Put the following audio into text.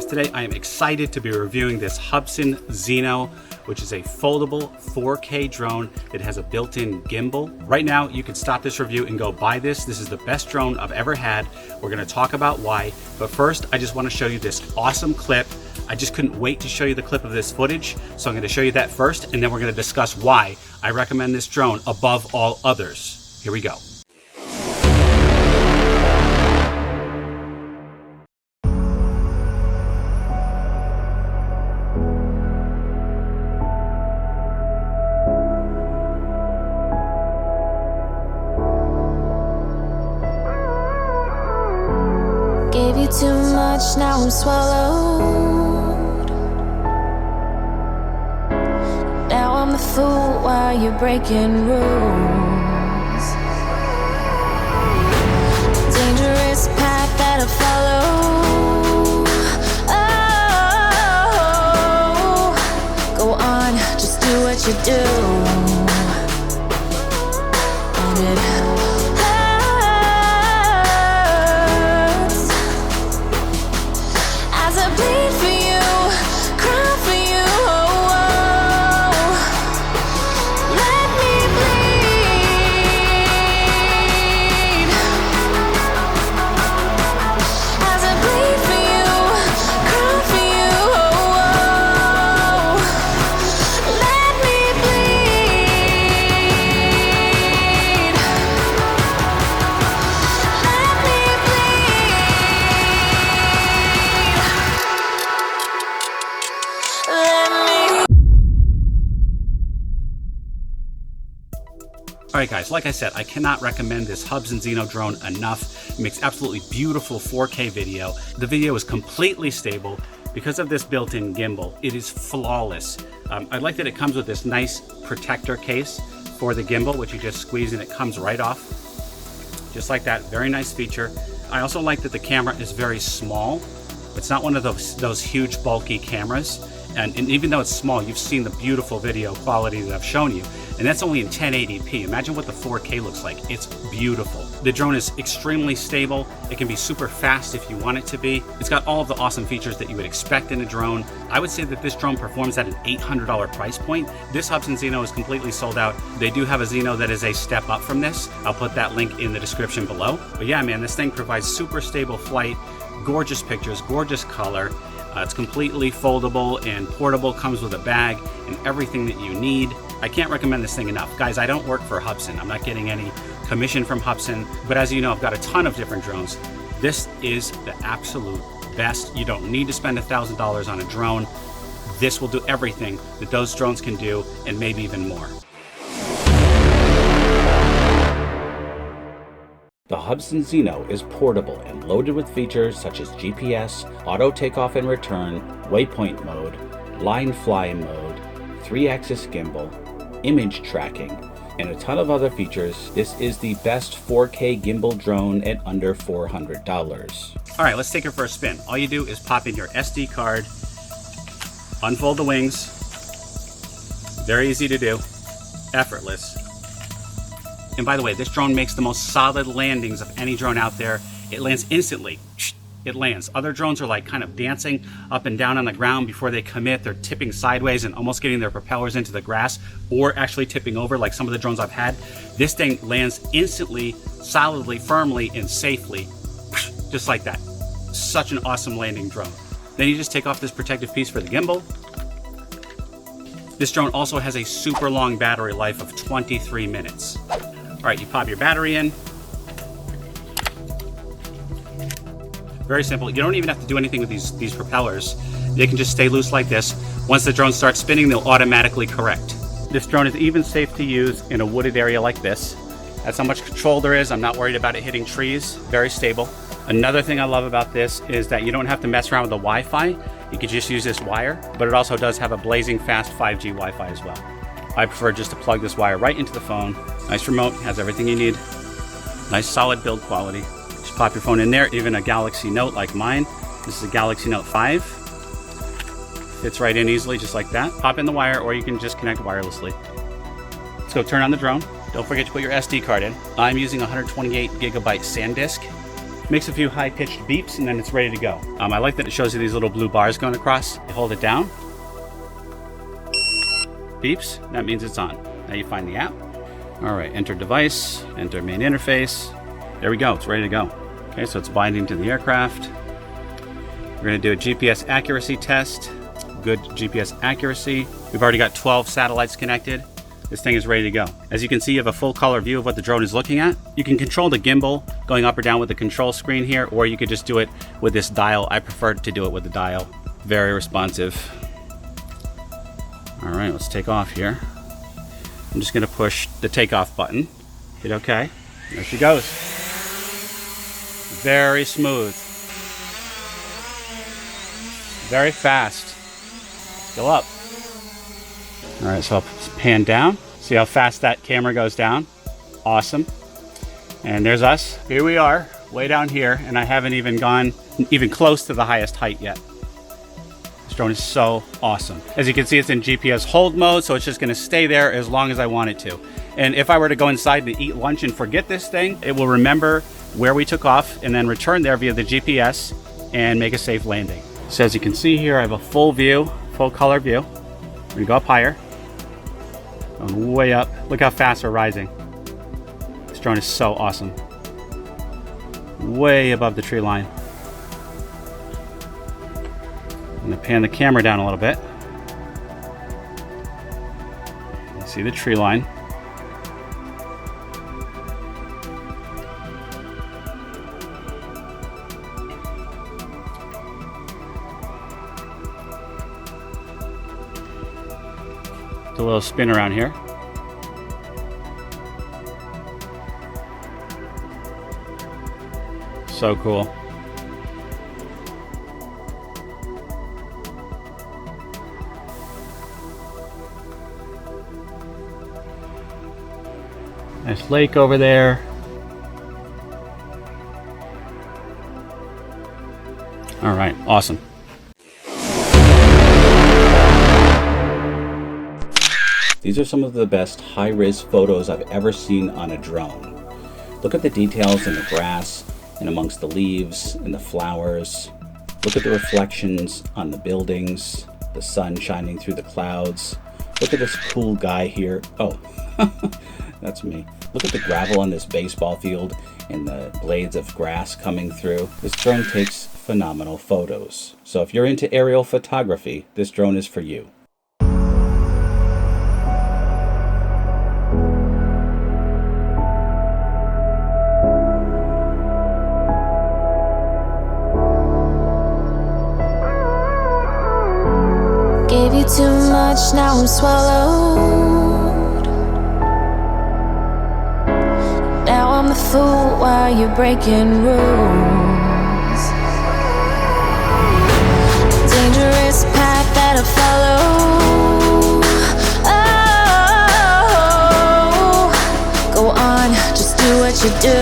Today I am excited to be reviewing this Hubsan Zino, which is a foldable 4K drone. It has a built-in gimbal. Right now you can stop this review and go buy this. This is the best drone I've ever had. We're gonna talk about why, but first I just wanna show you this awesome clip. I just couldn't wait to show you the clip of this footage, so I'm gonna show you that first, and then we're gonna discuss why I recommend this drone above all others. Here we go. Gave you too much, now I'm swallowed. Now I'm the fool while you're breaking rules. Dangerous path that I follow. Oh, go on, just do what you do. And it bleed for you, cry for you, oh, oh. Let me bleed. As I bleed for you, cry for you, oh, oh. Let me bleed. Let me Alright guys, like I said, I cannot recommend this Hubsan Zino drone enough. It makes absolutely beautiful 4K video. The video is completely stable. Because of this built-in gimbal, it is flawless. I like that it comes with this nice protector case for the gimbal, which you just squeeze and it comes right off. Just like that, very nice feature. I also like that the camera is very small. It's not one of those huge bulky cameras. And even though it's small, you've seen the beautiful video quality that I've shown you. And that's only in 1080p. Imagine what the 4K looks like. It's beautiful. The drone is extremely stable. It can be super fast if you want it to be. It's got all of the awesome features that you would expect in a drone. I would say that this drone performs at an $800 price point. This Hubsan Zino is completely sold out. They do have a Zino that is a step up from this. I'll put that link in the description below. But yeah, man, this thing provides super stable flight, gorgeous pictures, gorgeous color. It's completely foldable and portable, comes with a bag and everything that you need. I can't recommend this thing enough. Guys, I don't work for Hubsan. I'm not getting any commission from Hubsan, but as you know, I've got a ton of different drones. This is the absolute best. You don't need to spend $1,000 on a drone. This will do everything that those drones can do and maybe even more. The Hubsan Zino is portable and loaded with features such as GPS, auto takeoff and return, waypoint mode, line fly mode, 3-axis gimbal, image tracking, and a ton of other features. This is the best 4K gimbal drone at under $400. All right, let's take it for a spin. All you do is pop in your SD card, unfold the wings. Very easy to do, effortless. And by the way, this drone makes the most solid landings of any drone out there. It lands instantly. It lands. Other drones are like kind of dancing up and down on the ground before they commit. They're tipping sideways and almost getting their propellers into the grass, or actually tipping over like some of the drones I've had. This thing lands instantly, solidly, firmly, and safely. Just like that. Such an awesome landing drone. Then you just take off this protective piece for the gimbal. This drone also has a super long battery life of 23 minutes. All right, you pop your battery in. Very simple. You don't even have to do anything with these propellers. They can just stay loose like this. Once the drone starts spinning, they'll automatically correct. This drone is even safe to use in a wooded area like this. That's how much control there is. I'm not worried about it hitting trees. Very stable. Another thing I love about this is that you don't have to mess around with the Wi-Fi. You can just use this wire, but it also does have a blazing fast 5G Wi-Fi as well. I prefer just to plug this wire right into the phone. Nice remote, has everything you need. Nice solid build quality. Just pop your phone in there, even a Galaxy Note like mine. This is a Galaxy Note 5. Fits right in easily, just like that. Pop in the wire, or you can just connect wirelessly. Let's go turn on the drone. Don't forget to put your SD card in. I'm using a 128 gigabyte SanDisk makes a few high-pitched beeps, and then it's ready to go. I like that it shows you these little blue bars going across. You hold it down, beeps, that means it's on. Now you find the app. All right, enter device, enter main interface. There we go, it's ready to go. Okay, so it's binding to the aircraft. We're gonna do a GPS accuracy test. Good GPS accuracy. We've already got 12 satellites connected. This thing is ready to go. As you can see, you have a full color view of what the drone is looking at. You can control the gimbal going up or down with the control screen here, or you could just do it with this dial. I prefer to do it with the dial. Very responsive. All right, let's take off here. I'm just gonna push the takeoff button. Hit OK. There she goes. Very smooth. Very fast. Still up. All right, so I'll pan down. See how fast that camera goes down? Awesome. And there's us. Here we are, way down here, and I haven't even gone even close to the highest height yet. This drone is so awesome. As you can see, it's in GPS hold mode, so it's just gonna stay there as long as I want it to. And if I were to go inside to eat lunch and forget this thing, it will remember where we took off and then return there via the GPS and make a safe landing. So as you can see here, I have a full view, full color view. We're gonna go up higher. Going way up. Look how fast we're rising. This drone is so awesome. Way above the tree line. I'm gonna pan the camera down a little bit. You see the tree line. A little spin around here. So cool. Nice lake over there. All right, awesome. These are some of the best high-res photos I've ever seen on a drone. Look at the details in the grass and amongst the leaves and the flowers. Look at the reflections on the buildings, the sun shining through the clouds. Look at this cool guy here. Oh, that's me. Look at the gravel on this baseball field and the blades of grass coming through. This drone takes phenomenal photos. So if you're into aerial photography, this drone is for you. Gave you too much, now I'm swallowed. Now I'm the fool while you're breaking rules. Dangerous path that I follow. Oh, go on, just do what you do.